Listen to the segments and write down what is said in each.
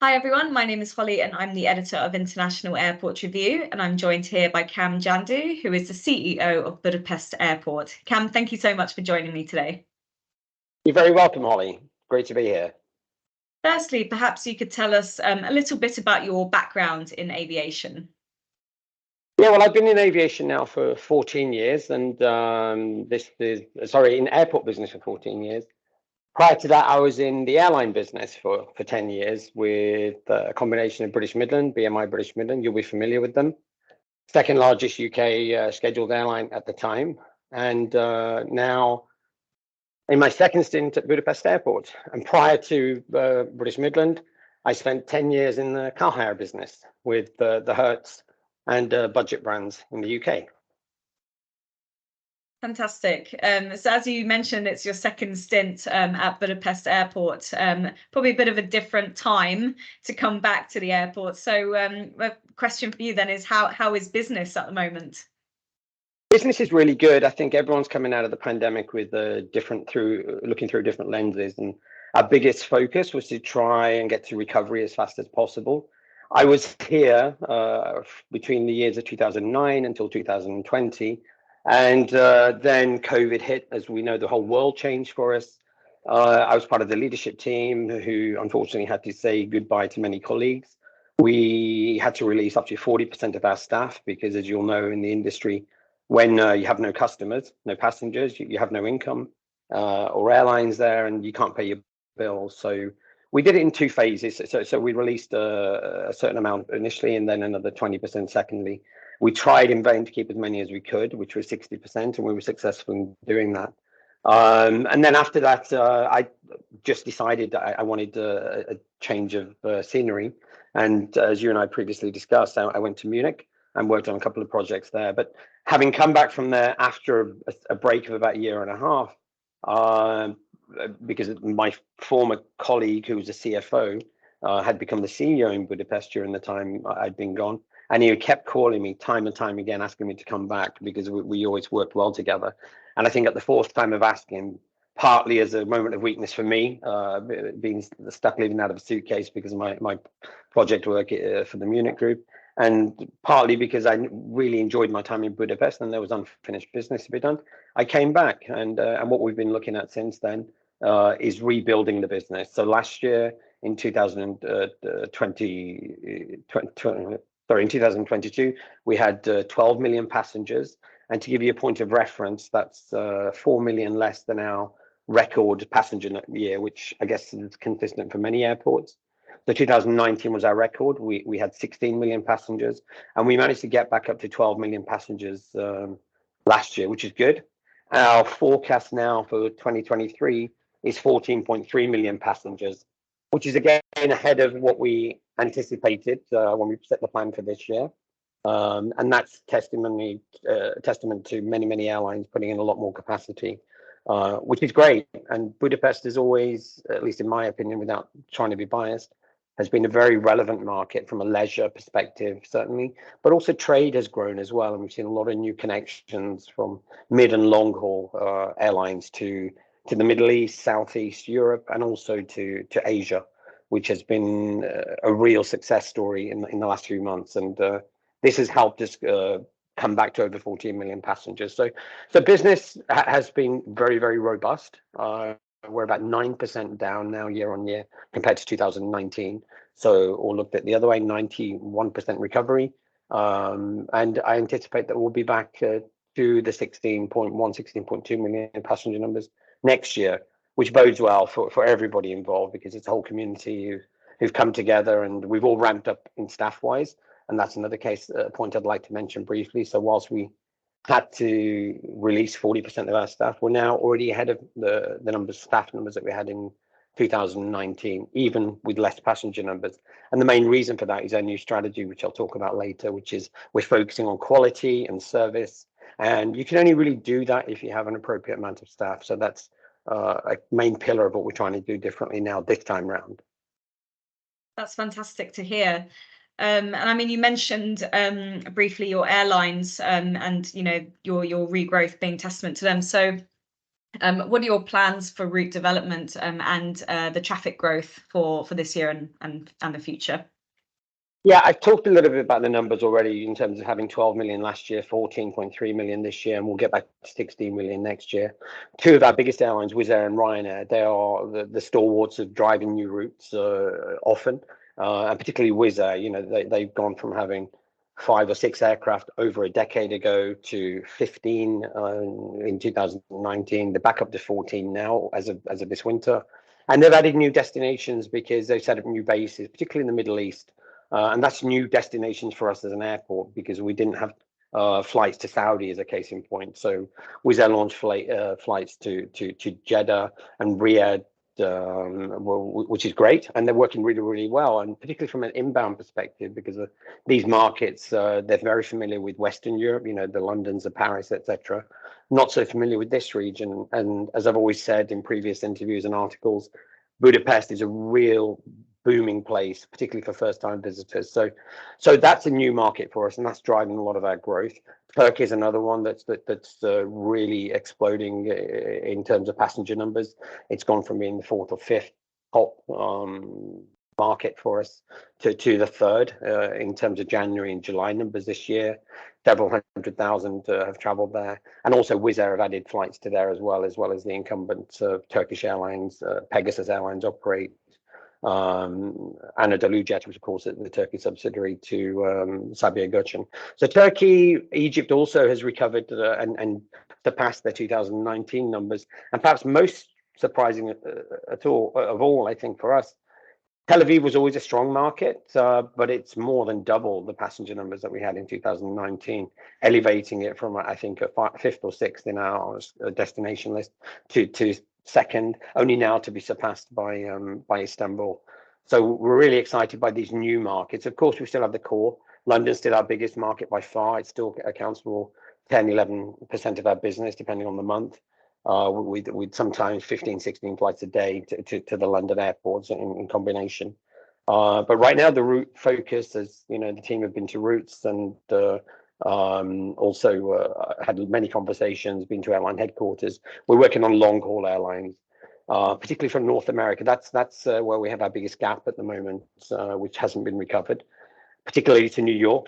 Hi everyone, my name is Holly and I'm the editor of International Airport Review, and I'm joined here by Kam Jandu, who is the CEO of Budapest Airport. Kam, thank you so much for joining me today. You're very welcome, Holly. Great to be here. Firstly, perhaps you could tell us a little bit about your background in aviation. Yeah, well, I've been in aviation now for 14 years, and in airport business for 14 years. Prior to that, I was in the airline business for 10 years with a combination of British Midland, BMI British Midland. You'll be familiar with them. Second largest UK scheduled airline at the time, and now in my second stint at Budapest Airport. And prior to British Midland, I spent 10 years in the car hire business with the Hertz and budget brands in the UK. Fantastic. So as you mentioned, it's your second stint at Budapest Airport, probably a bit of a different time to come back to the airport. So a question for you then is how is business at the moment? Business is really good. I think everyone's coming out of the pandemic with looking through different lenses, and our biggest focus was to try and get to recovery as fast as possible. I was here between the years of 2009 until 2020, and then COVID hit. As we know, the whole world changed for us. I was part of the leadership team who unfortunately had to say goodbye to many colleagues. We had to release up to 40% of our staff because, as you'll know, in the industry, when you have no customers, no passengers, you have no income or airlines there, and you can't pay your bills. So we did it in two phases. So we released a certain amount initially, and then another 20% secondly. We tried in vain to keep as many as we could, which was 60%, and we were successful in doing that. And then after that, I just decided that I wanted a change of scenery. And as you and I previously discussed, I went to Munich and worked on a couple of projects there. But having come back from there after a break of about a year and a half, because my former colleague, who was a CFO, had become the CEO in Budapest during the time I'd been gone. And he kept calling me time and time again, asking me to come back because we always worked well together. And I think at the fourth time of asking, partly as a moment of weakness for me, being stuck living out of a suitcase because of my project work for the Munich group, and partly because I really enjoyed my time in Budapest and there was unfinished business to be done, I came back. And what we've been looking at since then is rebuilding the business. So last year in 2022, we had 12 million passengers. And to give you a point of reference, that's 4 million less than our record passenger year, which I guess is consistent for many airports. So 2019 was our record. We had 16 million passengers, and we managed to get back up to 12 million passengers last year, which is good. Our forecast now for 2023 is 14.3 million passengers, which is again ahead of what we anticipated when we set the plan for this year. And that's testament to many airlines putting in a lot more capacity, which is great. And Budapest is always, at least in my opinion, without trying to be biased, has been a very relevant market from a leisure perspective, certainly, but also trade has grown as well. And we've seen a lot of new connections from mid and long haul airlines to the Middle East, Southeast Europe, and also to Asia, which has been a real success story in the last few months. And this has helped us come back to over 14 million passengers. So business has been very robust. We're about 9% down now year on year compared to 2019. So, or looked at the other way, 91% recovery. And I anticipate that we'll be back to the 16.2 million passenger numbers next year, which bodes well for everybody involved, because it's a whole community who've come together, and we've all ramped up in staff wise. And that's another point I'd like to mention briefly. So whilst we had to release 40% of our staff, we're now already ahead of the staff numbers that we had in 2019, even with less passenger numbers. And the main reason for that is our new strategy, which I'll talk about later, which is we're focusing on quality and service. And you can only really do that if you have an appropriate amount of staff. So that's a main pillar of what we're trying to do differently now this time round. That's fantastic to hear. And I mean, you mentioned briefly your airlines and your regrowth being testament to them. So What are your plans for route development and the traffic growth for this year and the future? Yeah, I've talked a little bit about the numbers already in terms of having 12 million last year, 14.3 million this year, and we'll get back to 16 million next year. Two of our biggest airlines, Wizz Air and Ryanair, they are the stalwarts of driving new routes often, and particularly Wizz Air. You know, they've gone from having 5 or 6 aircraft over a decade ago to 15 in 2019. They're back up to 14 now as of this winter, and they've added new destinations because they've set up new bases, particularly in the Middle East. And that's new destinations for us as an airport because we didn't have flights to Saudi as a case in point. So Wizz Air launched flights to Jeddah and Riyadh, which is great, and they're working really, really well, and particularly from an inbound perspective because of these markets, they're very familiar with Western Europe, you know, the Londons, the Paris, etc. Not so familiar with this region, and as I've always said in previous interviews and articles, Budapest is a real booming place, particularly for first-time visitors. So that's a new market for us, and that's driving a lot of our growth. Turkey is another one that's really exploding in terms of passenger numbers. It's gone from being the 4th or 5th top market for us to the 3rd in terms of January and July numbers this year. Several 100,000 have traveled there, and also Wizz Air have added flights to there as well as the incumbents of Turkish Airlines, Pegasus Airlines operate. Anadolu Jet, which of course is the Turkey subsidiary to Sabiha Gökçen. So Turkey, Egypt also has recovered and surpassed their 2019 numbers. And perhaps most surprising of all, I think for us, Tel Aviv was always a strong market, but it's more than double the passenger numbers that we had in 2019, elevating it from, I think, a 5th or 6th in our destination list to 2nd, only now to be surpassed by Istanbul. So we're really excited by these new markets. Of course, we still have the core. London's still our biggest market by far. It still accounts for 10-11% of our business, depending on the month. With sometimes 15, 16 flights a day to the London airports in combination. But right now, the route focus, as you know, the team have been to routes and also had many conversations, been to airline headquarters. We're working on long haul airlines, particularly from North America. That's where we have our biggest gap at the moment, which hasn't been recovered, particularly to New York.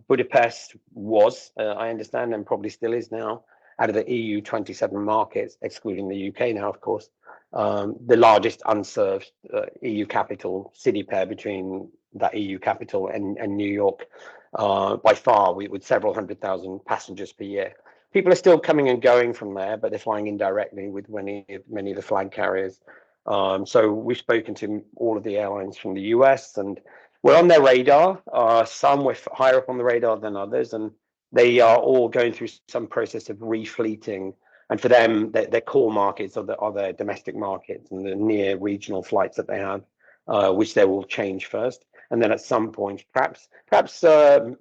Budapest was, I understand, and probably still is now, out of the EU 27 markets, excluding the UK now, of course, the largest unserved EU capital city pair between that EU capital and New York, by far, with several 100,000 passengers per year. People are still coming and going from there, but they're flying indirectly with many of the flag carriers. So we've spoken to all of the airlines from the US, and we're on their radar. Some we're higher up on the radar than others, and they are all going through some process of refleeting. And for them, their core markets are their domestic markets and the near regional flights that they have, which they will change first. And then at some point, perhaps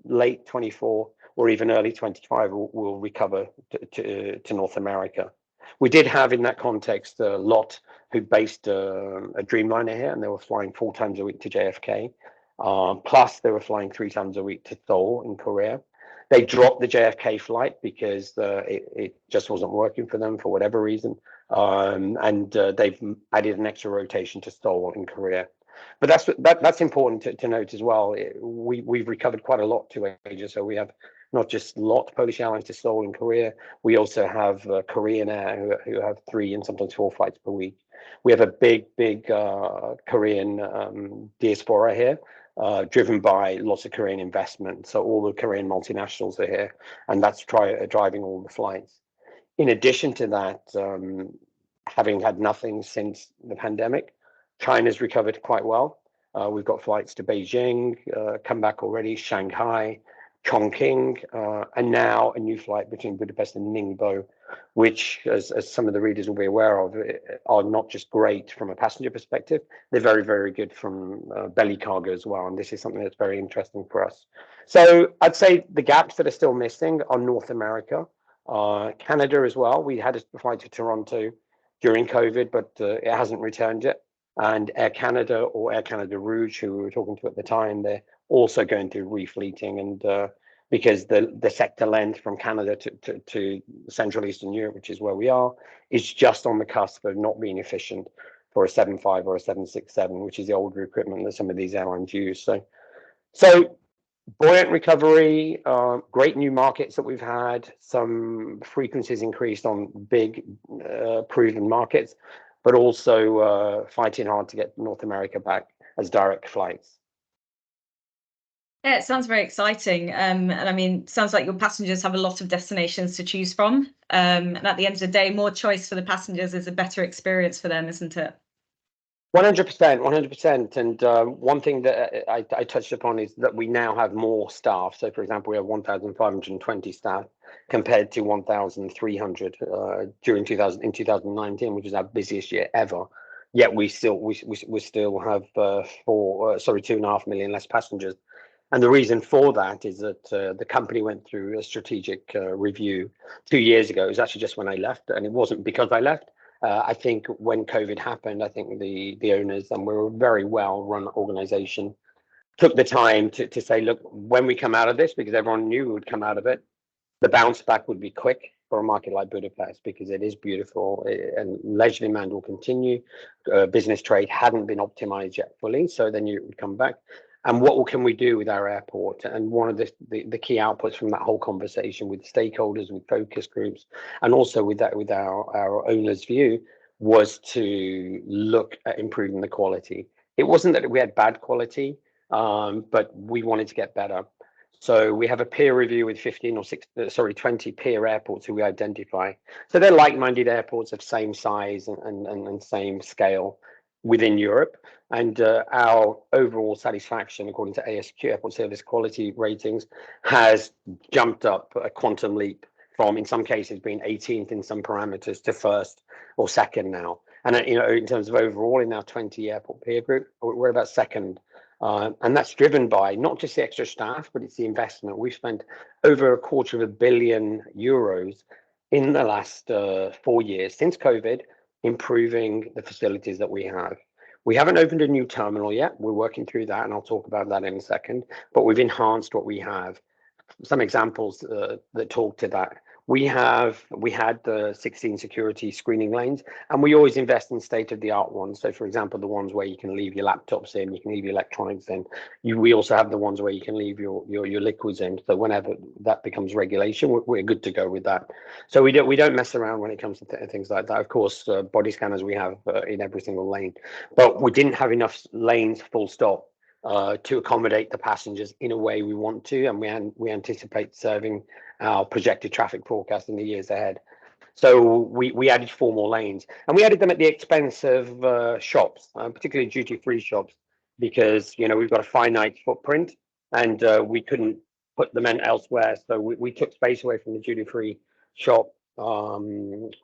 late 24 or even early 25, we'll recover to North America. We did have in that context a lot who based a Dreamliner here, and they were flying 4 times a week to JFK. Plus, they were flying 3 times a week to Seoul in Korea. They dropped the JFK flight because it just wasn't working for them for whatever reason. And they've added an extra rotation to Seoul in Korea. But that's important to note as well. We've recovered quite a lot to Asia. So we have not just LOT, Polish Airlines to Seoul in Korea. We also have Korean Air who have 3 and sometimes 4 flights per week. We have a big Korean diaspora here. Driven by lots of Korean investment. So all the Korean multinationals are here, and that's driving all the flights. In addition to that, having had nothing since the pandemic, China's recovered quite well. We've got flights to Beijing, come back already, Shanghai, Chongqing, and now a new flight between Budapest and Ningbo, which, as some of the readers will be aware of, are not just great from a passenger perspective, they're very, very good from belly cargo as well. And this is something that's very interesting for us. So I'd say the gaps that are still missing are North America, Canada as well. We had a flight to Toronto during COVID, but it hasn't returned yet. And Air Canada or Air Canada Rouge, who we were talking to at the time, they're also going through refleeting, and because the sector length from Canada to Central Eastern Europe, which is where we are, is just on the cusp of not being efficient for a 757 or a 767, which is the older equipment that some of these airlines use. So buoyant recovery, great new markets that we've had, some frequencies increased on big proven markets, but also fighting hard to get North America back as direct flights. Yeah, it sounds very exciting. And I mean, sounds like your passengers have a lot of destinations to choose from. And at the end of the day, more choice for the passengers is a better experience for them, isn't it? 100%, 100%. And one thing that I touched upon is that we now have more staff. So, for example, we have 1,520 staff compared to 1,300 during 2019, which is our busiest year ever. Yet we still have 2.5 million less passengers. And the reason for that is that the company went through a strategic review 2 years ago. It was actually just when I left, and it wasn't because I left. I think when COVID happened, I think the owners, and we're a very well-run organization, took the time to say, look, when we come out of this, because everyone knew we would come out of it, the bounce back would be quick for a market like Budapest, because it is beautiful and leisure demand will continue. Business trade hadn't been optimized yet fully, so then you would come back. And what can we do with our airport? And one of the key outputs from that whole conversation with stakeholders, with focus groups, and also with our owners' view, was to look at improving the quality. It wasn't that we had bad quality, but we wanted to get better. So we have a peer review with 20 peer airports who we identify. So they're like-minded airports of same size and same scale within Europe. And our overall satisfaction, according to ASQ, Airport Service Quality Ratings, has jumped up a quantum leap from, in some cases, being 18th in some parameters to first or second now. And in terms of overall in our 20 airport peer group, we're about second. And that's driven by not just the extra staff, but it's the investment. We've spent over €250 million in the last 4 years since COVID, improving the facilities that we have. We haven't opened a new terminal yet. We're working through that, and I'll talk about that in a second. But we've enhanced what we have. Some examples that talk to that. We had the 16 security screening lanes, and we always invest in state-of-the-art ones. So, for example, the ones where you can leave your laptops in, you can leave your electronics in. We also have the ones where you can leave your liquids in. So whenever that becomes regulation, we're good to go with that. So we don't mess around when it comes to things like that. Of course, body scanners we have in every single lane, but we didn't have enough lanes, full stop, to accommodate the passengers in a way we want to, and we anticipate serving our projected traffic forecast in the years ahead. So we added 4 more lanes, and we added them at the expense of shops, particularly duty-free shops, because we've got a finite footprint, and we couldn't put them in elsewhere. So we took space away from the duty-free shop,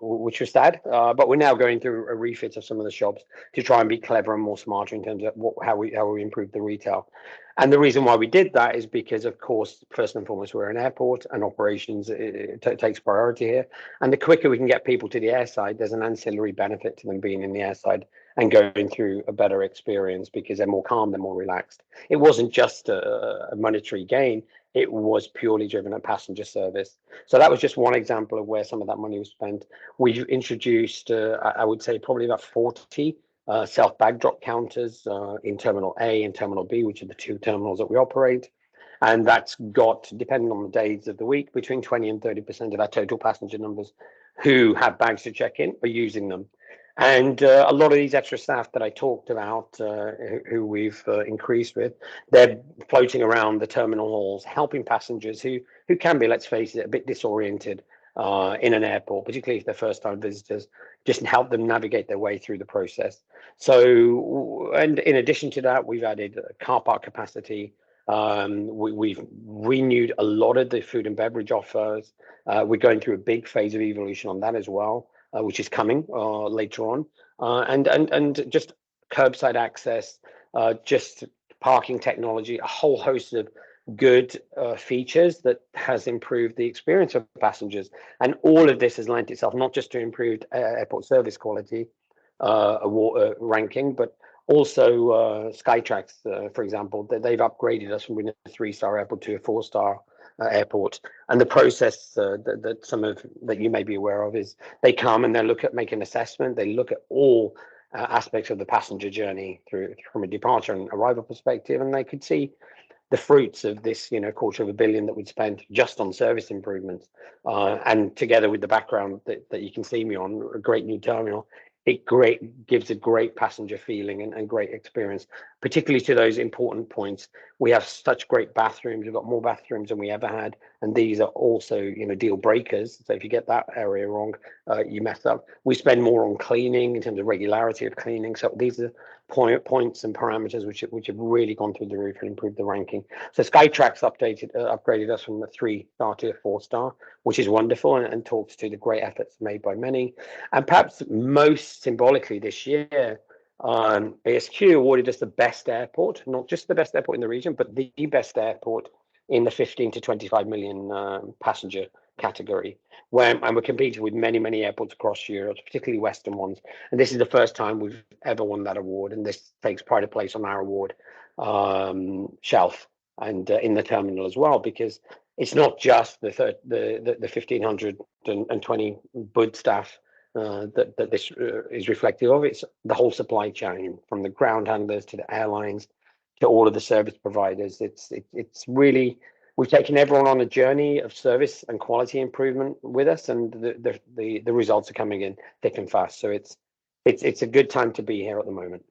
which was sad, but we're now going through a refit of some of the shops to try and be clever and more smarter in terms of how we improve the retail. And the reason why we did that is because, of course, first and foremost, we're an airport, and operations takes priority here. And the quicker we can get people to the airside, there's an ancillary benefit to them being in the airside and going through a better experience, because they're more calm, they're more relaxed. It wasn't just a monetary gain. It was purely driven at passenger service. So that was just one example of where some of that money was spent. We've introduced, I would say, probably about 40 self-bag drop counters in Terminal A and Terminal B, which are the 2 terminals that we operate. And that's got, depending on the days of the week, between 20 and 30% of our total passenger numbers who have bags to check in are using them. And a lot of these extra staff that I talked about, who we've increased with, they're floating around the terminal halls, helping passengers who can be, let's face it, a bit disoriented in an airport, particularly if they're first-time visitors, just help them navigate their way through the process. So, and in addition to that, we've added car park capacity. We've renewed a lot of the food and beverage offers. We're going through a big phase of evolution on that as well, which is coming later on, and just curbside access, just parking technology, a whole host of good features that has improved the experience of passengers. And all of this has lent itself not just to improved airport service quality ranking, but also Skytrax, for example, they've upgraded us from being a 3-star airport to a 4-star Airport. And the process that some of that you may be aware of is they come and they make an assessment. They look at all aspects of the passenger journey from a departure and arrival perspective, and they could see the fruits of this, $250 million that we'd spent just on service improvements, and together with the background that you can see me on, a great new terminal, it gives a great passenger feeling and great experience, particularly to those important points. We have such great bathrooms. We've got more bathrooms than we ever had, and these are also, deal breakers. So if you get that area wrong, you mess up. We spend more on cleaning in terms of regularity of cleaning. So these are points and parameters which have really gone through the roof and improved the ranking. So Skytrax upgraded us from a 3-star to a 4-star, which is wonderful, and talks to the great efforts made by many. And perhaps most symbolically this year, ASQ awarded us the best airport, not just the best airport in the region, but the best airport in the 15 to 25 million passenger category, and we're competing with many airports across Europe, particularly Western ones. And this is the first time we've ever won that award, and this takes pride of place on our award shelf and in the terminal as well, because it's not just the 1,520 Bud staff that this is reflective of. It's the whole supply chain, from the ground handlers to the airlines to all of the service providers. It's really, we've taken everyone on a journey of service and quality improvement with us, and the results are coming in thick and fast. So it's a good time to be here at the moment.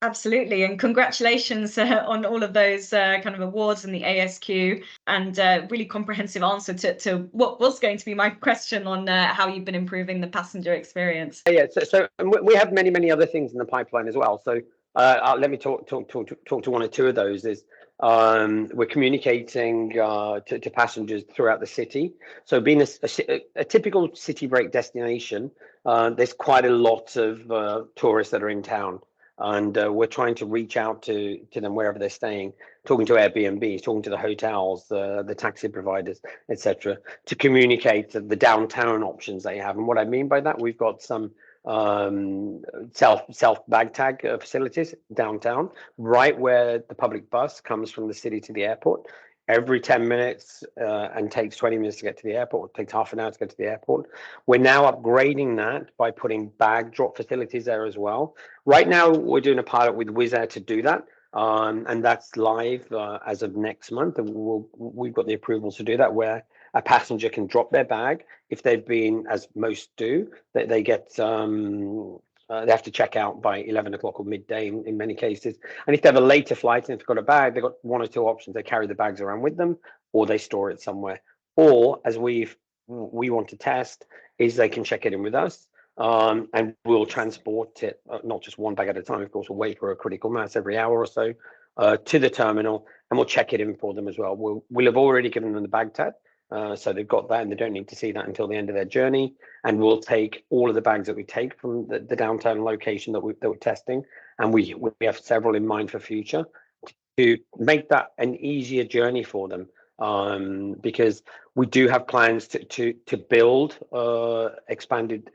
Absolutely, and congratulations on all of those kind of awards and the ASQ, and really comprehensive answer to what was going to be my question on how you've been improving the passenger experience. Yeah, so we have many other things in the pipeline as well. So let me talk to one or two of those. Is we're communicating to passengers throughout the city. So being a typical city break destination, there's quite a lot of tourists that are in town. And we're trying to reach out to them wherever they're staying, talking to Airbnbs, talking to the hotels, the taxi providers, etc., to communicate the downtown options they have. And what I mean by that, we've got some self bag tag facilities downtown, right where the public bus comes from the city to the airport. Every 10 minutes and takes 20 minutes to get to the airport. It takes half an hour to get to the airport. We're now upgrading that by putting bag drop facilities there as well. Right now, we're doing a pilot with Wizz Air to do that. And that's live as of next month. And we've got the approvals to do that, where a passenger can drop their bag. If they've been, as most do, they get they have to check out by 11 o'clock or midday in many cases. And if they have a later flight and they've got a bag, they've got one or two options. They carry the bags around with them, or they store it somewhere. Or, as we want to test, is they can check it in with us, and we'll transport it, not just one bag at a time, of course. We'll wait for a critical mass every hour or so to the terminal, and we'll check it in for them as well. We'll have already given them the bag tag. So they've got that, and they don't need to see that until the end of their journey. And we'll take all of the bags that we take from the downtown location that we're testing, and we have several in mind for future, to make that an easier journey for them, because we do have plans to build expanded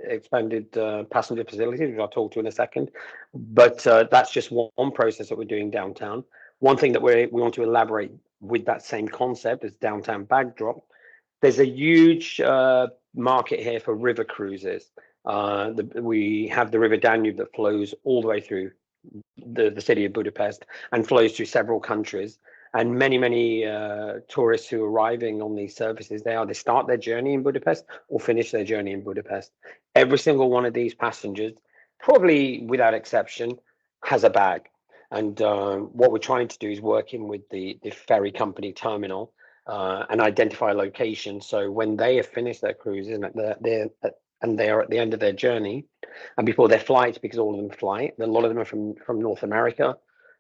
passenger facilities, which I'll talk to in a second. But that's just one process that we're doing downtown. One thing that we want to elaborate with that same concept is downtown bag drop. There's a huge market here for river cruises. We have the River Danube that flows all the way through the city of Budapest and flows through several countries. And many tourists who are arriving on these services, they either start their journey in Budapest or finish their journey in Budapest. Every single one of these passengers, probably without exception, has a bag. And what we're trying to do is working with the ferry company terminal and identify a location. So when they have finished their cruises and they are at the end of their journey, and before their flights, because all of them fly, a lot of them are from North America,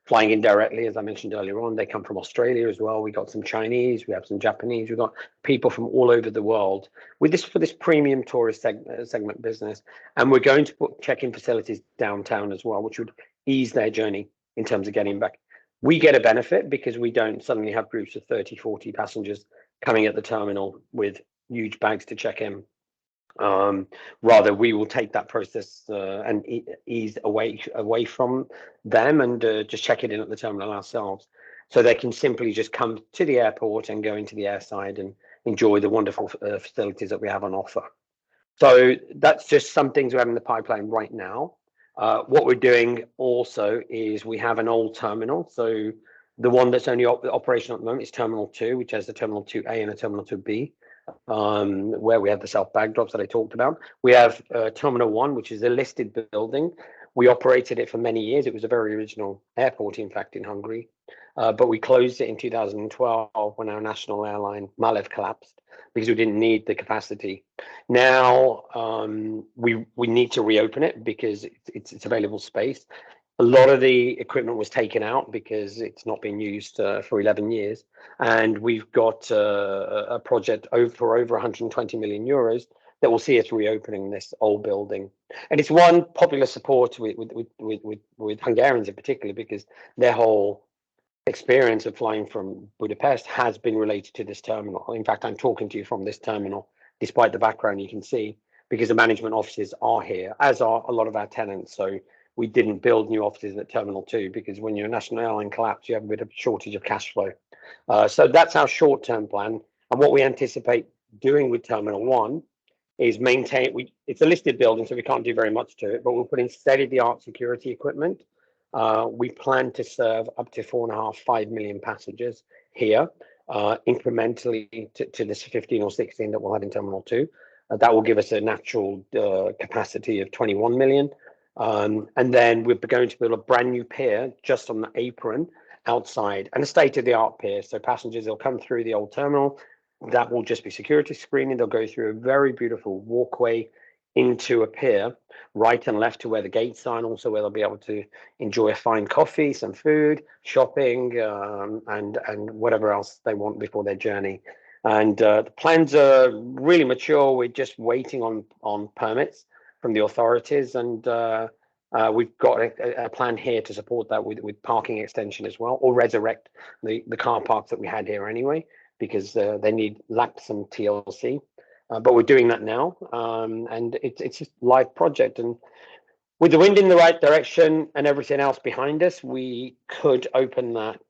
flying in directly, as I mentioned earlier on. They come from Australia as well. We got some Chinese, we have some Japanese, we've got people from all over the world with this, for this premium tourist segment business. And we're going to put check-in facilities downtown as well, which would ease their journey in terms of getting back. We get a benefit because we don't suddenly have groups of 30, 40 passengers coming at the terminal with huge bags to check in. Rather, we will take that process and ease away from them and just check it in at the terminal ourselves. so they can simply just come to the airport and go into the airside and enjoy the wonderful facilities that we have on offer. So that's just some things we have in the pipeline right now. What we're doing also is we have an old terminal. So the one that's only operational at the moment is Terminal 2, which has the Terminal 2A and a Terminal 2B, where we have the self-bag drops that I talked about. We have Terminal 1, which is a listed building. We operated it for many years. It was a very original airport, in fact, in Hungary. But we closed it in 2012 when our national airline, Malev, collapsed because we didn't need the capacity. Now we need to reopen it because it's available space. A lot of the equipment was taken out because it's not been used for 11 years. And we've got a project for over 120 million euros that will see us reopening this old building. And it's won popular support with Hungarians in particular, because their whole experience of flying from Budapest has been related to this terminal. In fact, I'm talking to you from this terminal, despite the background you can see, because the management offices are here, as are a lot of our tenants. So we didn't build new offices at Terminal 2 because when your national airline collapse, you have a bit of shortage of cash flow. So that's our short-term plan. And what we anticipate doing with Terminal 1 is maintain, it's a listed building, so we can't do very much to it, but we'll put in state-of-the-art security equipment. We plan to serve up to 4.5–5 million passengers here, incrementally to this 15 or 16 that we'll have in Terminal 2. That will give us a natural capacity of 21 million. And then we're going to build a brand new pier just on the apron outside, and a state-of-the-art pier. So passengers will come through the old terminal. That will just be security screening. They'll go through a very beautiful walkway into a pier, right and left to where the gates are, and also where they'll be able to enjoy a fine coffee, some food, shopping, and whatever else they want before their journey. And the plans are really mature. We're just waiting on permits from the authorities, and we've got a plan here to support that with parking extension as well, or resurrect the car parks that we had here anyway, because they lack some TLC. But we're doing that now, and it's a live project. And with the wind in the right direction and everything else behind us, we could open that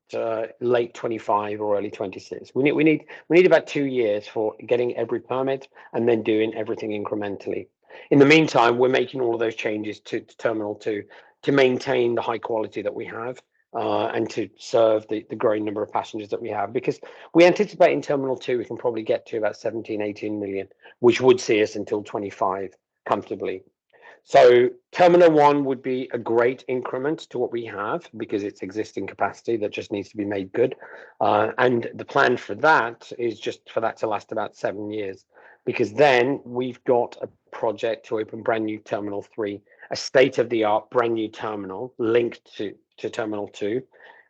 late 25 or early 26. We need about 2 years for getting every permit and then doing everything incrementally. In the meantime, we're making all of those changes to Terminal 2 to maintain the high quality that we have, and to serve the growing number of passengers that we have, because we anticipate in Terminal 2 we can probably get to about 17–18 million, which would see us until 25 comfortably. So Terminal 1 would be a great increment to what we have, because it's existing capacity that just needs to be made good. And the plan for that is just for that to last about 7 years, because then we've got a project to open brand new Terminal 3, a state-of-the-art brand new terminal linked to Terminal 2.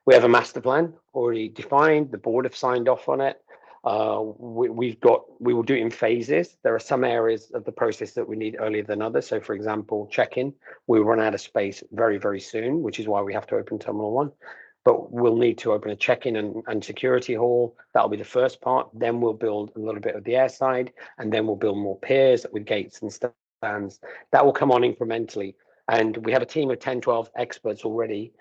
We have a master plan already defined. The board have signed off on it. We will do it in phases. There are some areas of the process that we need earlier than others. So, for example, check-in, we'll run out of space very, very soon, which is why we have to open Terminal 1. But we'll need to open a check-in and security hall. That'll be the first part. Then we'll build a little bit of the airside, and then we'll build more piers with gates and stands. That will come on incrementally. And we have a team of 10–12 experts already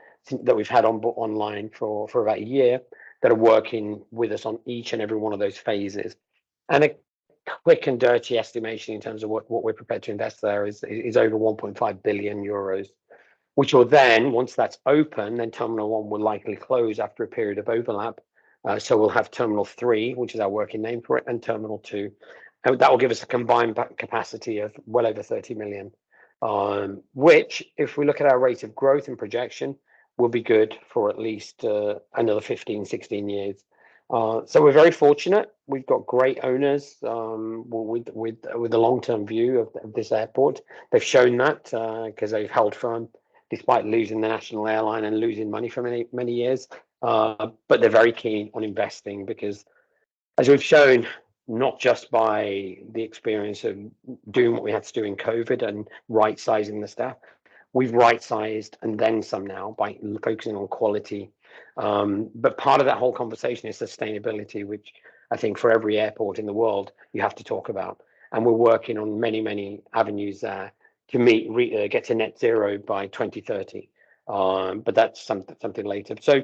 that we've had online for about a year, that are working with us on each and every one of those phases. And a quick and dirty estimation in terms of what we're prepared to invest there is over 1.5 billion euros, which will then, once that's open, then Terminal 1 will likely close after a period of overlap. So we'll have Terminal 3, which is our working name for it, and Terminal 2. And that will give us a combined capacity of well over 30 million, which, if we look at our rate of growth and projection, will be good for at least another 15–16 years. So we're very fortunate. We've got great owners with a long-term view of this airport. They've shown that because they've held firm despite losing the national airline and losing money for many years. But they're very keen on investing because, as we've shown, not just by the experience of doing what we had to do in COVID and right-sizing the staff, we've right-sized and then some now by focusing on quality. But part of that whole conversation is sustainability, which I think for every airport in the world you have to talk about. And we're working on many avenues there to get to net zero by 2030. But that's something later. So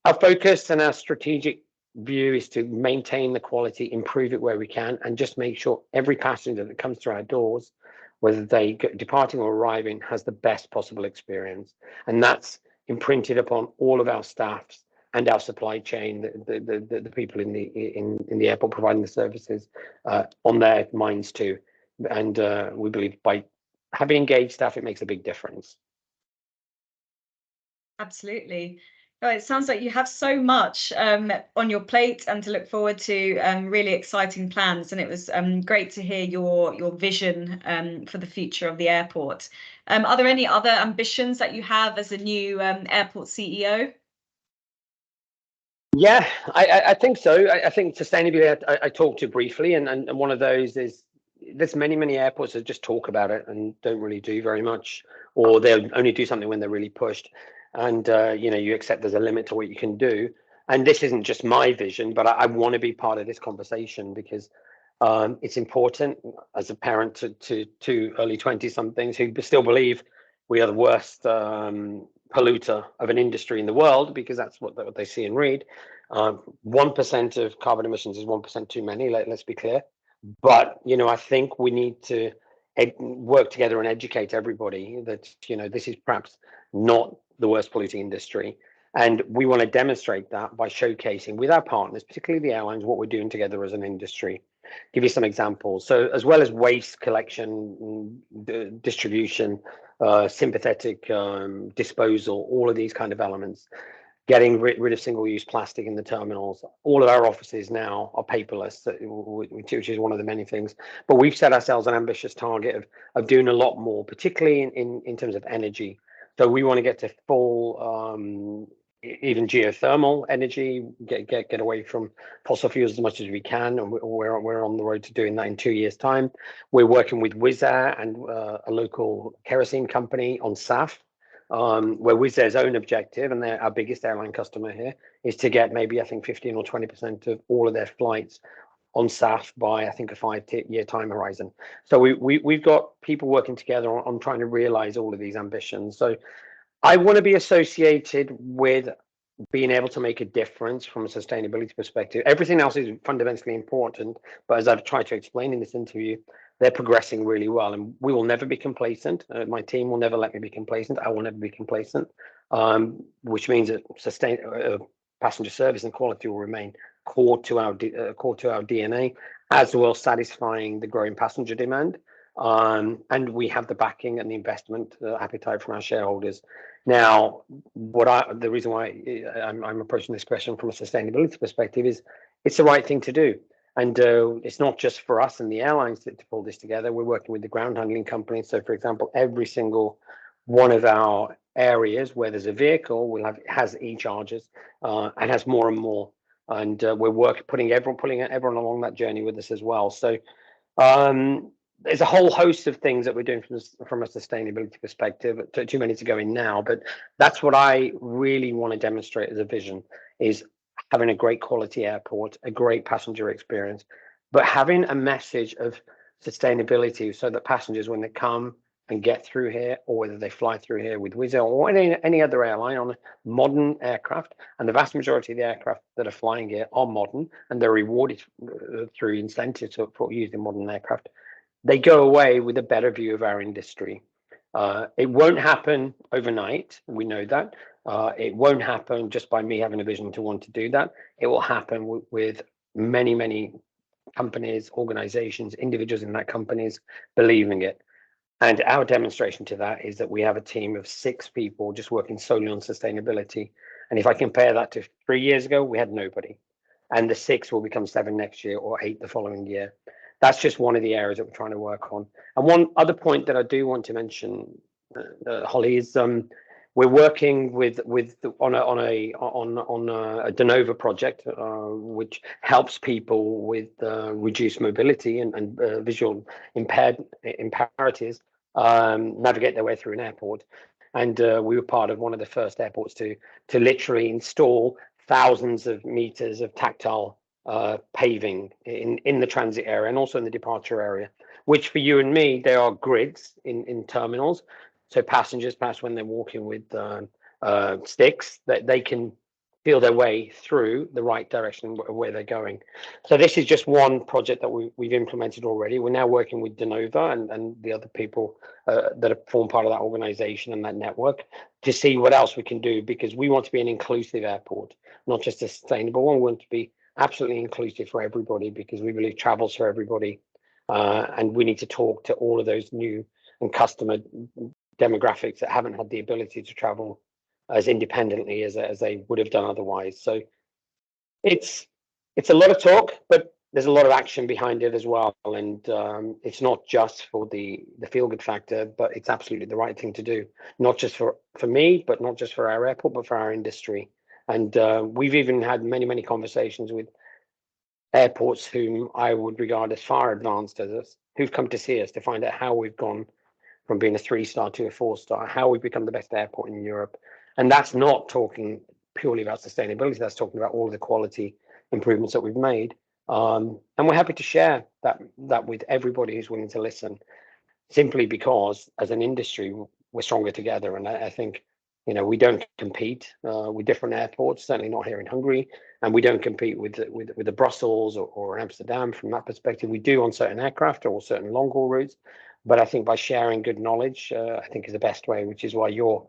Our focus and our strategic view is to maintain the quality, improve it where we can, and just make sure every passenger that comes through our doors, whether they departing or arriving, has the best possible experience. And that's imprinted upon all of our staffs and our supply chain, the people in the airport providing the services, on their minds too. And we believe by having engaged staff, it makes a big difference. Absolutely. Oh, it sounds like you have so much on your plate and to look forward to, really exciting plans. And it was great to hear your vision for the future of the airport. Are there any other ambitions that you have as a new airport CEO? Yeah, I think so. I think sustainability, I talked to briefly, and one of those is there's many airports that just talk about it and don't really do very much, or they'll only do something when they're really pushed. And you accept there's a limit to what you can do. And this isn't just my vision, but I want to be part of this conversation because it's important as a parent to early 20 somethings who still believe we are the worst polluter of an industry in the world, because that's what they see and read. 1% of carbon emissions is 1% too many. Let's be clear. But I think we need to work together and educate everybody that this is perhaps not the worst polluting industry, and we want to demonstrate that by showcasing with our partners, particularly the airlines, what we're doing together as an industry. Give you some examples. So as well as waste collection, distribution, sympathetic disposal, all of these kind of elements, getting rid of single-use plastic in the terminals. All of our offices now are paperless, which is one of the many things. But we've set ourselves an ambitious target of doing a lot more, particularly in terms of energy. So we want to get to full, even geothermal energy, get away from fossil fuels as much as we can, and we're on the road to doing that in 2 years' time. We're working with Wizz Air and a local kerosene company on SAF. Where Wizz Air's own objective, and they're our biggest airline customer here, is to get maybe, I think, 15 or 20% of all of their flights on SAF by, I think, a 5-year time horizon. So we've got people working together on trying to realize all of these ambitions. So I want to be associated with being able to make a difference from a sustainability perspective. Everything else is fundamentally important, but as I've tried to explain in this interview, they're progressing really well, and we will never be complacent. My team will never let me be complacent. I will never be complacent, which means that passenger service and quality will remain core to our DNA, as well satisfying the growing passenger demand. And we have the backing and the investment appetite from our shareholders. Now, the reason why I'm approaching this question from a sustainability perspective is it's the right thing to do. And it's not just for us and the airlines to pull this together. We're working with the ground handling companies. So, for example, every single one of our areas where there's a vehicle has e-chargers and has more and more. And we're pulling everyone along that journey with us as well. So there's a whole host of things that we're doing from a sustainability perspective. Too many to go in now, but that's what I really want to demonstrate as a vision, is having a great quality airport, a great passenger experience, but having a message of sustainability so that passengers, when they come and get through here, or whether they fly through here with Wizz Air or any other airline on a modern aircraft, and the vast majority of the aircraft that are flying here are modern, and they're rewarded through incentives for using modern aircraft, they go away with a better view of our industry. It won't happen overnight. We know that. It won't happen just by me having a vision to want to do that. It will happen with many companies, organizations, individuals in that companies believing it. And our demonstration to that is that we have a team of 6 people just working solely on sustainability. And if I compare that to 3 years ago, we had nobody. And the 6 will become 7 next year or 8 the following year. That's just one of the areas that we're trying to work on. And one other point that I do want to mention, Holly, is we're working on a de novo project, which helps people with reduced mobility and visual impairments navigate their way through an airport. And we were part of one of the first airports to literally install thousands of meters of tactile paving in the transit area and also in the departure area, which for you and me, they are grids in terminals. So passengers, perhaps when they're walking with sticks, that they can feel their way through the right direction of where they're going. So this is just one project that we've implemented already. We're now working with Denova and the other people that form part of that organization and that network to see what else we can do, because we want to be an inclusive airport, not just a sustainable one. We want to be absolutely inclusive for everybody, because we believe travel's for everybody. And we need to talk to all of those new and customer demographics that haven't had the ability to travel as independently as they would have done otherwise. So it's a lot of talk, but there's a lot of action behind it as well. And it's not just for the feel good factor, but it's absolutely the right thing to do, not just for me, but not just for our airport, but for our industry. And we've even had many conversations with airports whom I would regard as far advanced as us, who've come to see us to find out how we've gone from being a 3-star to a 4-star, how we've become the best airport in Europe. And that's not talking purely about sustainability, that's talking about all the quality improvements that we've made. And we're happy to share that with everybody who's willing to listen, simply because as an industry, we're stronger together. And I think, we don't compete with different airports, certainly not here in Hungary, and we don't compete with the Brussels or Amsterdam from that perspective. We do on certain aircraft or certain long haul routes, but I think by sharing good knowledge, I think is the best way, which is why your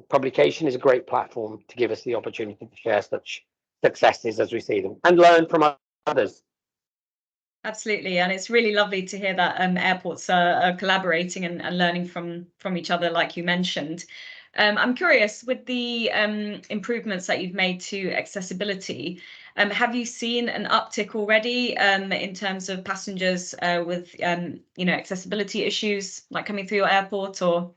publication is a great platform to give us the opportunity to share such successes as we see them and learn from others. Absolutely, and it's really lovely to hear that airports are collaborating and learning from each other, like you mentioned. I'm curious, with the improvements that you've made to accessibility, have you seen an uptick already in terms of passengers with accessibility issues, like coming through your airport? Or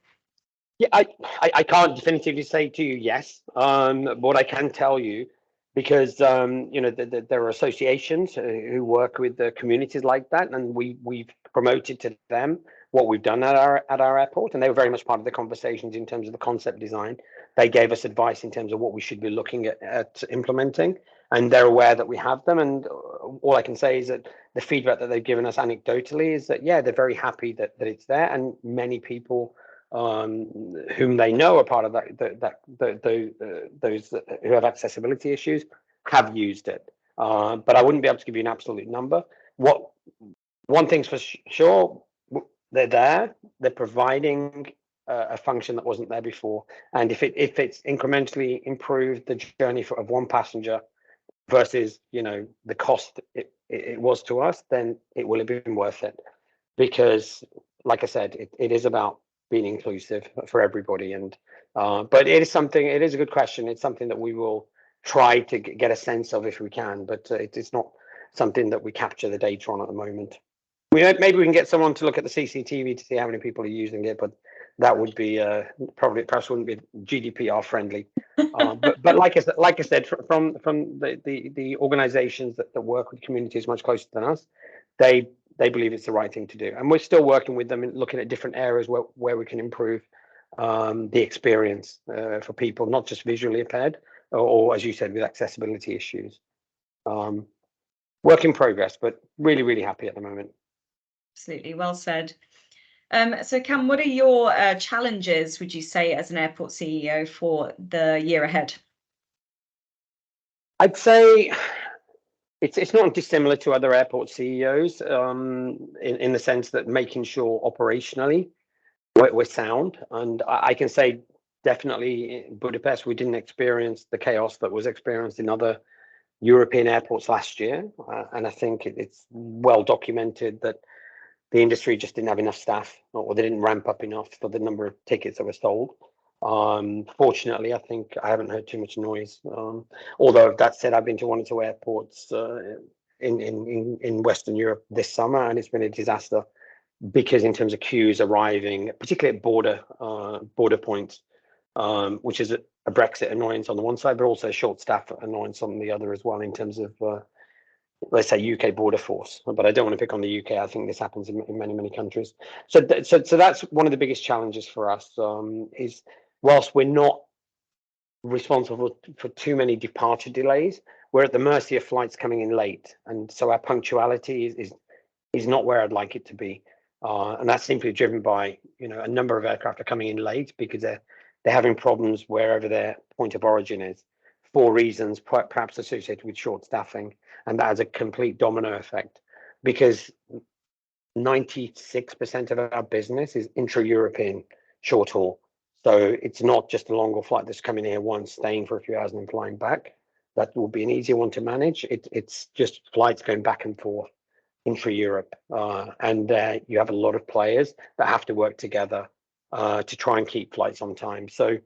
yeah, I can't definitively say to you yes. What I can tell you, because there are associations who work with the communities like that, and we've promoted to them what we've done at our airport, and they were very much part of the conversations in terms of the concept design. They gave us advice in terms of what we should be looking at implementing, and they're aware that we have them. And all I can say is that the feedback that they've given us anecdotally is that they're very happy that it's there, and many people whom they know are part of those who have accessibility issues have used it. But I wouldn't be able to give you an absolute number. One thing's for sure, they're there. They're providing a function that wasn't there before, and if it's incrementally improved the journey of one passenger versus the cost it was to us, then it will have been worth it. Because, like I said, it is about being inclusive for everybody. And but it is a good question. It's something that we will try to get a sense of if we can, but it's not something that we capture the data on at the moment. Maybe we can get someone to look at the CCTV to see how many people are using it, but that would be perhaps wouldn't be GDPR friendly. But like I said, from the organizations that work with communities much closer than us, they believe it's the right thing to do, and we're still working with them and looking at different areas where we can improve the experience for people, not just visually impaired or as you said, with accessibility issues. Work in progress, but really happy at the moment. Absolutely, well said. So Kam, what are your challenges, would you say, as an airport CEO for the year ahead? I'd say it's not dissimilar to other airport CEOs in the sense that making sure operationally we're sound. And I can say definitely in Budapest, we didn't experience the chaos that was experienced in other European airports last year. And I think it's well documented that the industry just didn't have enough staff, or they didn't ramp up enough for the number of tickets that were sold. Fortunately, I think I haven't heard too much noise. Although that said, I've been to 1 or 2 airports in Western Europe this summer, and it's been a disaster, because in terms of queues arriving, particularly at border points, which is a Brexit annoyance on the one side, but also a short staff annoyance on the other as well, in terms of let's say UK border force. But I don't want to pick on the UK. I think this happens in many countries. So that's one of the biggest challenges for us, is whilst we're not responsible for too many departure delays, we're at the mercy of flights coming in late, and so our punctuality is not where I'd like it to be, and that's simply driven by a number of aircraft are coming in late because they're they're having problems wherever their point of origin is, for reasons perhaps associated with short staffing, and that has a complete domino effect, because 96% of our business is intra-European short haul. So it's not just a long haul flight that's coming here once, staying for a few hours and then flying back. That will be an easier one to manage. It's just flights going back and forth intra-Europe, and you have a lot of players that have to work together to try and keep flights on time. So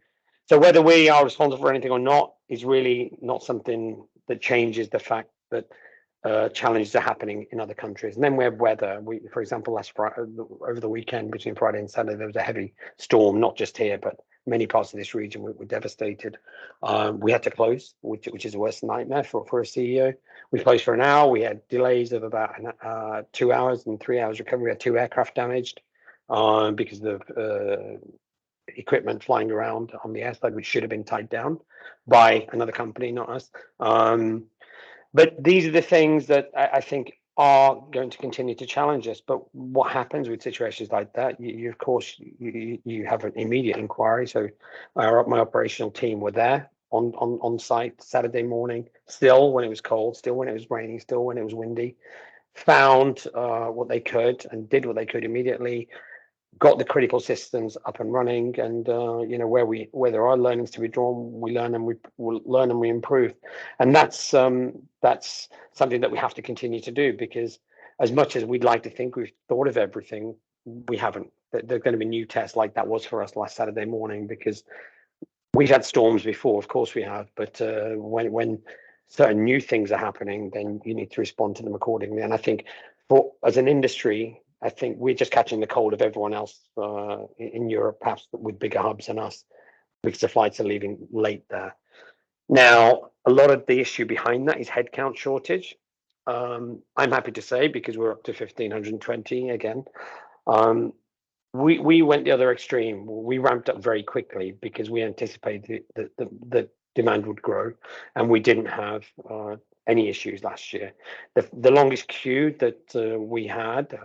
whether we are responsible for anything or not is really not something that changes the fact that challenges are happening in other countries. And then we have weather. For example, last Friday, over the weekend between Friday and Saturday, there was a heavy storm, not just here, but many parts of this region were devastated. We had to close, which is the worst nightmare for a CEO. We closed for an hour. We had delays of about 2 hours and 3 hours recovery. We had 2 aircraft damaged because of equipment flying around on the airside, which should have been tied down by another company, not us. But these are the things that I think are going to continue to challenge us. But what happens with situations like that? You of course, you have an immediate inquiry. So my operational team were there on site Saturday morning, still when it was cold, still when it was raining, still when it was windy, found what they could and did what they could immediately. Got the critical systems up and running, and where there are learnings to be drawn, we learn and we improve, and that's something that we have to continue to do, because as much as we'd like to think we've thought of everything, we haven't. There's going to be new tests, like that was for us last Saturday morning, because we've had storms before, of course we have, but when certain new things are happening, then you need to respond to them accordingly. And I think as an industry, I think we're just catching the cold of everyone else in Europe, perhaps with bigger hubs than us, because the flights are leaving late there. Now, a lot of the issue behind that is headcount shortage. I'm happy to say, because we're up to 1,520 again. We went the other extreme. We ramped up very quickly because we anticipated that the demand would grow, and we didn't have any issues last year. The longest queue that we had,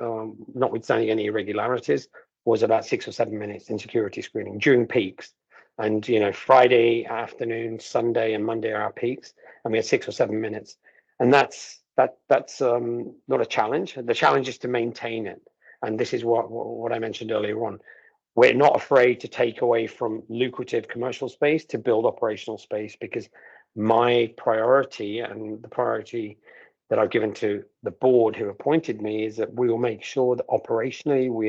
notwithstanding any irregularities, was about 6 or 7 minutes in security screening during peaks. And Friday afternoon, Sunday, and Monday are our peaks, and we had 6 or 7 minutes. And that's not a challenge. The challenge is to maintain it. And this is what I mentioned earlier on. We're not afraid to take away from lucrative commercial space to build operational space, because my priority, and the priority that I've given to the board who appointed me, is that we will make sure that operationally we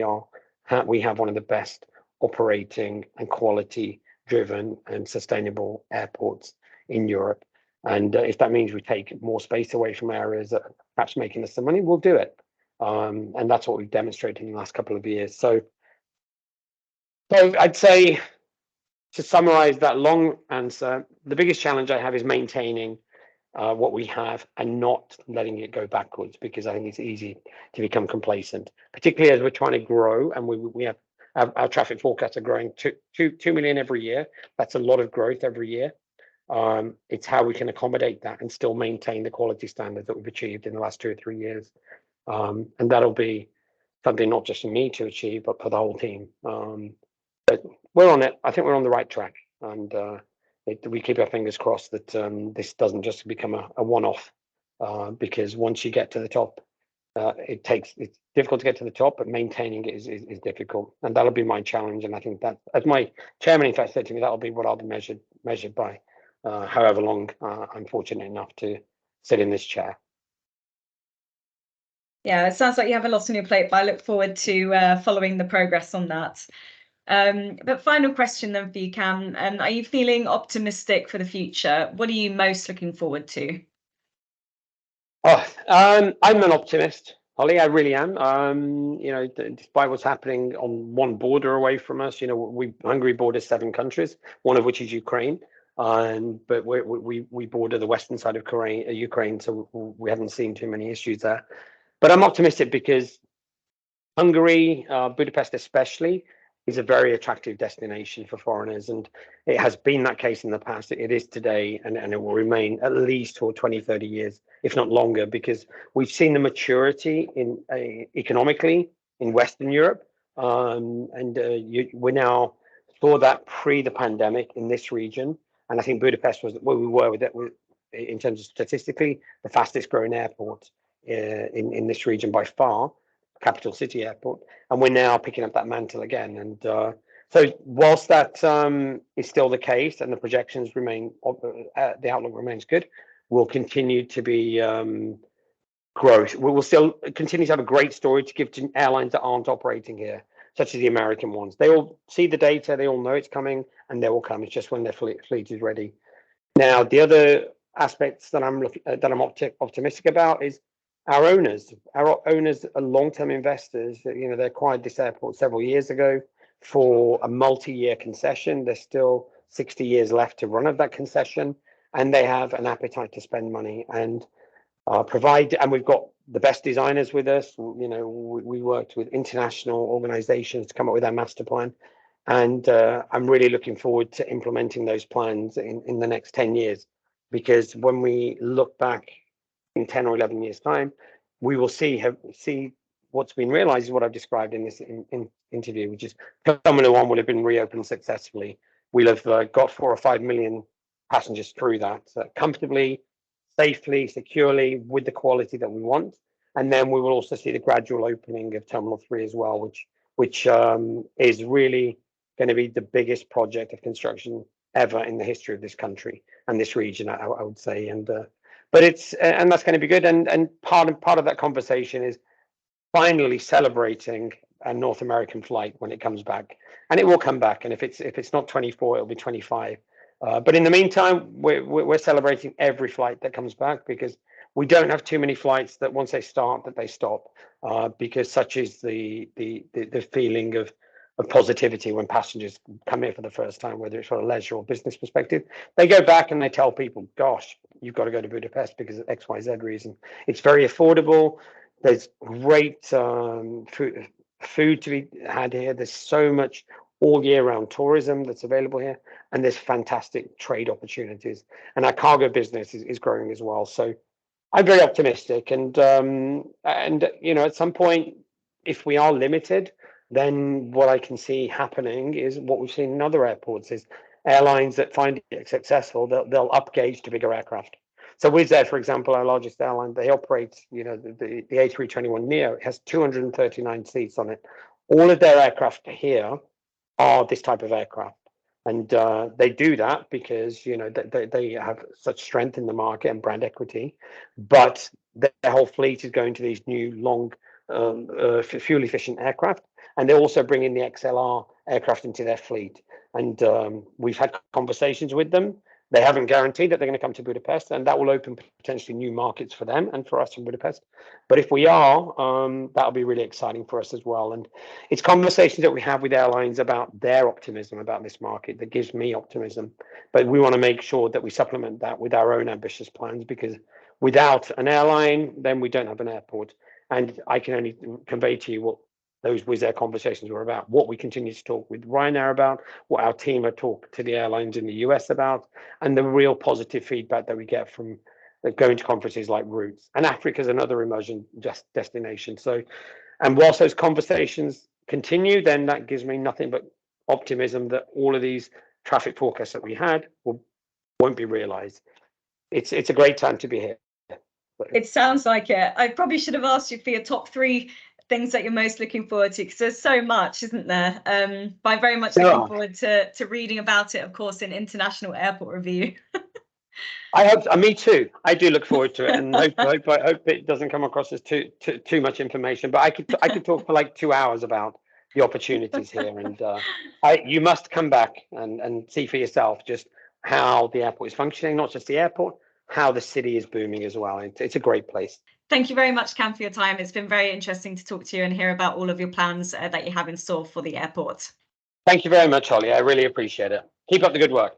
have one of the best operating and quality driven and sustainable airports in Europe. And if that means we take more space away from areas that are perhaps making us some money, we'll do it. And that's what we've demonstrated in the last couple of years. So I'd say, to summarize that long answer, the biggest challenge I have is maintaining what we have and not letting it go backwards, because I think it's easy to become complacent, particularly as we're trying to grow, and we have our traffic forecasts are growing 2 million every year. That's a lot of growth every year. It's how we can accommodate that and still maintain the quality standard that we've achieved in the last 2 or 3 years. And that'll be something not just for me to achieve, but for the whole team. But we're on it. I think we're on the right track, and we keep our fingers crossed that this doesn't just become a one-off, because once you get to the top, it's difficult to get to the top, but maintaining it is difficult, and that'll be my challenge. And I think that, as my chairman in fact said to me, that'll be what I'll be measured by, however long I'm fortunate enough to sit in this chair. Yeah, it sounds like you have a lot on your plate, but I look forward to following the progress on that. But final question then for you, Kam. Are you feeling optimistic for the future? What are you most looking forward to? I'm an optimist, Holly. I really am. Despite what's happening on one border away from us, Hungary borders 7 countries, one of which is Ukraine. But we border the western side of Ukraine, so we haven't seen too many issues there. But I'm optimistic because Hungary, Budapest especially, is a very attractive destination for foreigners, and it has been that case in the past. It is today, and it will remain at least for 20, 30 years, if not longer, because we've seen the maturity economically in Western Europe, and we're now saw that pre the pandemic in this region, and I think Budapest was where we were with it in terms of statistically the fastest growing airport in this region by far, capital city airport, and we're now picking up that mantle again. And so whilst that is still the case and the projections remain, the outlook remains good, we'll continue to be growth. We will still continue to have a great story to give to airlines that aren't operating here, such as the American ones. They all see the data, they all know it's coming, and they will come. It's just when their fleet is ready. Now, the other aspects that I'm optimistic about is our owners. Our owners are long-term investors. You know, they acquired this airport several years ago for a multi-year concession. There's still 60 years left to run of that concession, and they have an appetite to spend money and provide. And we've got the best designers with us. You know, we worked with international organizations to come up with our master plan, and I'm really looking forward to implementing those plans in the next 10 years, because when we look back in 10 or 11 years time, we will see what's been realized is what I've described in this interview, which is Terminal 1 will have been reopened successfully. We'll have got 4 or 5 million passengers through that comfortably, safely, securely, with the quality that we want. And then we will also see the gradual opening of Terminal 3 as well, which is really going to be the biggest project of construction ever in the history of this country and this region, I would say. And but it's and that's going to be good. And part of that conversation is finally celebrating a North American flight when it comes back, and it will come back. And if it's not 24, it'll be 25. But in the meantime, we're celebrating every flight that comes back, because we don't have too many flights that once they start that they stop, because such is the feeling of positivity when passengers come here for the first time, whether it's from a leisure or business perspective. They go back and they tell people, gosh, you've got to go to Budapest because of XYZ reason. It's very affordable. There's great food to be had here. There's so much all year round tourism that's available here, and there's fantastic trade opportunities, and our cargo business is growing as well. So I'm very optimistic, and you know, at some point, if we are limited, then what I can see happening is what we've seen in other airports is airlines that find it successful, they'll upgauge to bigger aircraft. So Wizz Air, for example, our largest airline, they operate, you know, the A321neo. It has 239 seats on it. All of their aircraft here are this type of aircraft, and they do that because, you know, they have such strength in the market and brand equity, but their whole fleet is going to these new long fuel efficient aircraft, and they're also bringing the XLR aircraft into their fleet. And we've had conversations with them. They haven't guaranteed that they're going to come to Budapest, and that will open potentially new markets for them and for us in Budapest. But if we are, that'll be really exciting for us as well. And it's conversations that we have with airlines about their optimism about this market that gives me optimism. But we want to make sure that we supplement that with our own ambitious plans, because without an airline, then we don't have an airport. And I can only convey to you what those Wizz Air conversations were about, what we continue to talk with Ryanair about, what our team have talked to the airlines in the US about, and the real positive feedback that we get from going to conferences like Roots. And Africa is another emerging destination. So, and whilst those conversations continue, then that gives me nothing but optimism that all of these traffic forecasts that we had won't be realized. It's a great time to be here. It sounds like it. I probably should have asked you for your top 3 things that you're most looking forward to, because there's so much, isn't there? But I'm very much looking forward to reading about it, of course, in International Airport Review. I hope, me too. I do look forward to it, and I hope it doesn't come across as too much information. But I could talk for like 2 hours about the opportunities here, and you must come back and see for yourself just how the airport is functioning, not just the airport, how the city is booming as well. It's a great place. Thank you very much, Kam, for your time. It's been very interesting to talk to you and hear about all of your plans that you have in store for the airport. Thank you very much, Holly. I really appreciate it. Keep up the good work.